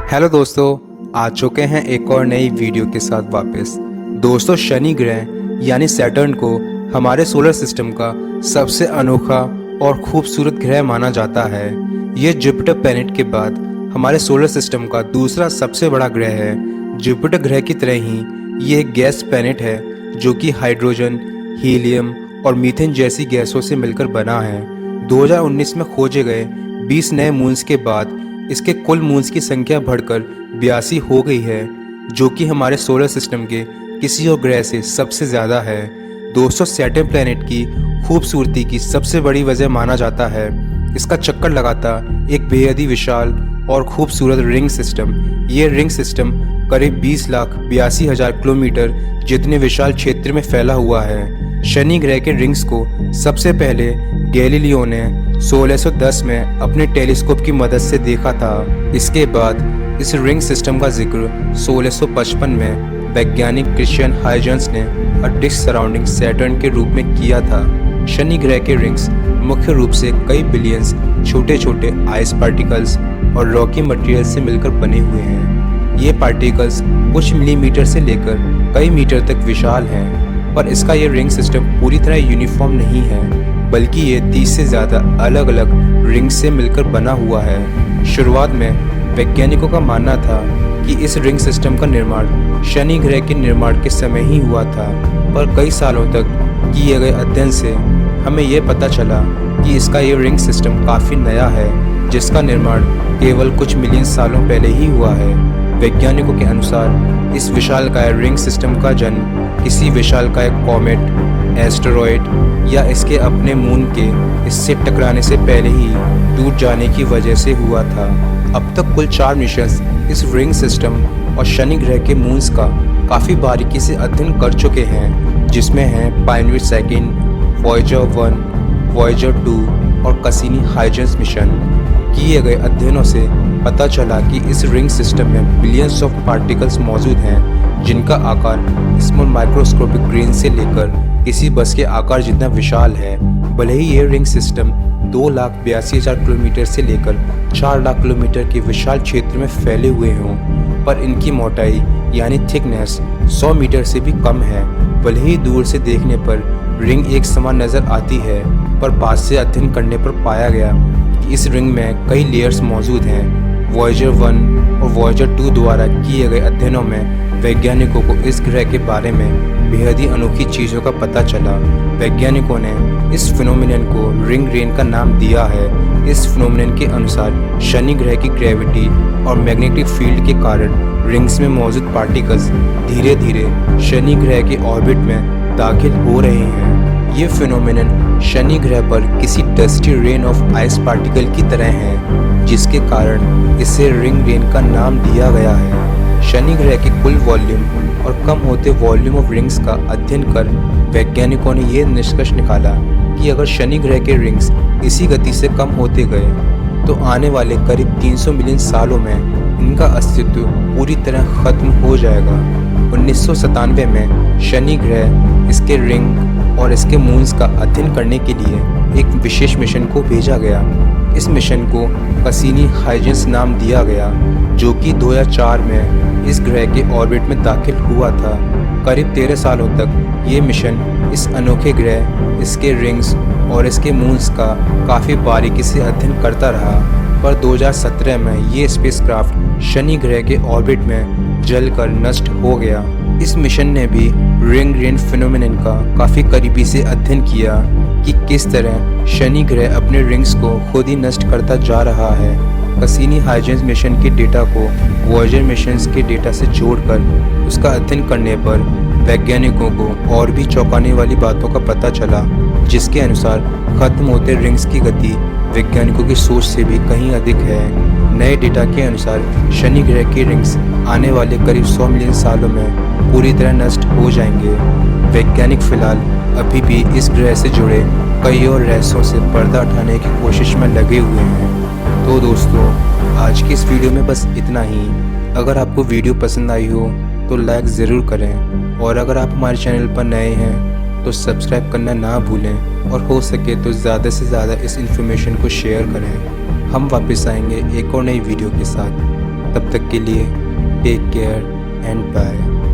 Hello दोस्तों, आ चुके हैं एक और नई वीडियो के साथ वापस। दोस्तों, शनि ग्रह यानी सैटर्न को हमारे सोलर सिस्टम का सबसे अनोखा और खूबसूरत ग्रह माना जाता है। ये जुपिटर प्लैनेट के बाद हमारे सोलर सिस्टम का दूसरा सबसे बड़ा ग्रह है। जुपिटर ग्रह की तरह ही ये एक गैस प्लैनेट है जो कि हाइड्रोजन, हीलियम और मीथेन जैसी गैसों से मिलकर बना है। 2019 में खोजे गए 20 नए मून्स के बाद इसके कुल मून्स की संख्या बढ़कर 82 हो गई है, जो कि हमारे सोलर सिस्टम के किसी और ग्रह से सबसे ज़्यादा है। दोस्तों, सैटर्न प्लैनेट की खूबसूरती की सबसे बड़ी वजह माना जाता है इसका चक्कर लगाता एक बेहद ही विशाल और खूबसूरत रिंग सिस्टम। ये रिंग सिस्टम करीब 20,82,000 किलोमीटर जितने विशाल क्षेत्र में फैला हुआ है। शनि ग्रह के रिंग्स को सबसे पहले गैलीलियो ने 1610 में अपने टेलीस्कोप की मदद से देखा था। इसके बाद इस रिंग सिस्टम का जिक्र 1655 में वैज्ञानिक क्रिश्चियन हाइजेंस ने अ डिस्क सराउंडिंग सैटर्न के रूप में किया था। शनि ग्रह के रिंग्स मुख्य रूप से कई बिलियंस छोटे छोटे आइस पार्टिकल्स और रॉकी मटेरियल से मिलकर बने हुए हैं। ये पार्टिकल्स कुछ मिलीमीटर से लेकर कई मीटर तक विशाल हैं, पर इसका ये रिंग सिस्टम पूरी तरह यूनिफॉर्म नहीं है, बल्कि ये 30 से ज़्यादा अलग अलग रिंग्स से मिलकर बना हुआ है। शुरुआत में वैज्ञानिकों का मानना था कि इस रिंग सिस्टम का निर्माण शनि ग्रह के निर्माण के समय ही हुआ था, पर कई सालों तक किए गए अध्ययन से हमें ये पता चला कि इसका ये रिंग सिस्टम काफ़ी नया है, जिसका निर्माण केवल कुछ मिलियन सालों पहले ही हुआ है। वैज्ञानिकों के अनुसार इस विशालकाय रिंग सिस्टम का जन्म किसी विशालकाय कॉमेट, एस्टेरॉयड या इसके अपने मून के इससे टकराने से पहले ही टूट जाने की वजह से हुआ था। अब तक कुल 4 मिशंस इस रिंग सिस्टम और शनि ग्रह के मून्स का काफ़ी बारीकी से अध्ययन कर चुके हैं, जिसमें हैं पायनियर सेकंड, वॉयेजर 1, वॉयेजर 2 और कैसिनी हाइजेंस मिशन। किए गए अध्ययनों से पता चला कि इस रिंग सिस्टम में बिलियंस ऑफ पार्टिकल्स मौजूद हैं, जिनका आकार स्मॉल माइक्रोस्कोपिक ग्रेन से लेकर किसी बस के आकार जितना विशाल है। भले ही ये रिंग सिस्टम 2,82,000 किलोमीटर से लेकर 4 लाख किलोमीटर के विशाल क्षेत्र में फैले हुए हों, पर इनकी मोटाई यानी थिकनेस 100 मीटर से भी कम है। भले ही दूर से देखने पर रिंग एक समान नज़र आती है, पर पास से अध्ययन करने पर पाया गया कि इस रिंग में कई लेयर्स मौजूद हैं। वॉयेजर 1 और वॉयेजर 2 द्वारा किए गए अध्ययनों में वैज्ञानिकों को इस ग्रह के बारे में बेहद ही अनोखी चीज़ों का पता चला। वैज्ञानिकों ने इस फिनोमिनन को रिंग रेन का नाम दिया है। इस फिनोमिनन के अनुसार शनि ग्रह की ग्रेविटी और मैग्नेटिक फील्ड के कारण रिंग्स में मौजूद पार्टिकल्स धीरे धीरे शनि ग्रह के ऑर्बिट में दाखिल हो रहे हैं। ये फिनोमिनन शनि ग्रह पर किसी dusty rain of ice particle की तरह है, जिसके कारण इसे रिंग रेन का नाम दिया गया है। शनि ग्रह के कुल वॉल्यूम और कम होते वॉल्यूम ऑफ रिंग्स का अध्ययन कर वैज्ञानिकों ने यह निष्कर्ष निकाला कि अगर शनि ग्रह के रिंग्स इसी गति से कम होते गए तो आने वाले करीब 300 मिलियन सालों में इनका अस्तित्व पूरी तरह खत्म हो जाएगा। 1997 में शनि ग्रह, इसके रिंग और इसके मून्स का अध्ययन करने के लिए एक विशेष मिशन को भेजा गया। इस मिशन को कैसिनी हाइजेंस नाम दिया गया, जो कि 2004 में इस ग्रह के ऑर्बिट में दाखिल हुआ था। करीब 13 सालों तक ये मिशन इस अनोखे ग्रह, इसके रिंग्स और इसके मून्स का काफ़ी बारीकी से अध्ययन करता रहा, पर 2017 में ये स्पेसक्राफ्ट शनि ग्रह के ऑर्बिट में जलकर नष्ट हो गया। इस मिशन ने भी रिंग रेन फिनोमिनन का काफ़ी करीबी से अध्ययन किया कि किस तरह शनि ग्रह अपने रिंग्स को खुद ही नष्ट करता जा रहा है। कैसिनी हाइजेंस मिशन के डेटा को वॉयेजर मिशंस के डेटा से जोड़कर उसका अध्ययन करने पर वैज्ञानिकों को और भी चौंकाने वाली बातों का पता चला, जिसके अनुसार खत्म होते रिंग्स की गति वैज्ञानिकों की सोच से भी कहीं अधिक है। नए डेटा के अनुसार शनि ग्रह के रिंग्स आने वाले करीब 100 मिलियन सालों में पूरी तरह नष्ट हो जाएंगे। वैज्ञानिक फिलहाल अभी भी इस ग्रह से जुड़े कई और रहस्यों से पर्दा उठाने की कोशिश में लगे हुए हैं। तो दोस्तों, आज की इस वीडियो में बस इतना ही। अगर आपको वीडियो पसंद आई हो तो लाइक ज़रूर करें, और अगर आप हमारे चैनल पर नए हैं तो सब्सक्राइब करना ना भूलें, और हो सके तो ज़्यादा से ज़्यादा इस इन्फॉर्मेशन को शेयर करें। हम वापस आएंगे एक और नई वीडियो के साथ। तब तक के लिए टेक केयर एंड बाय।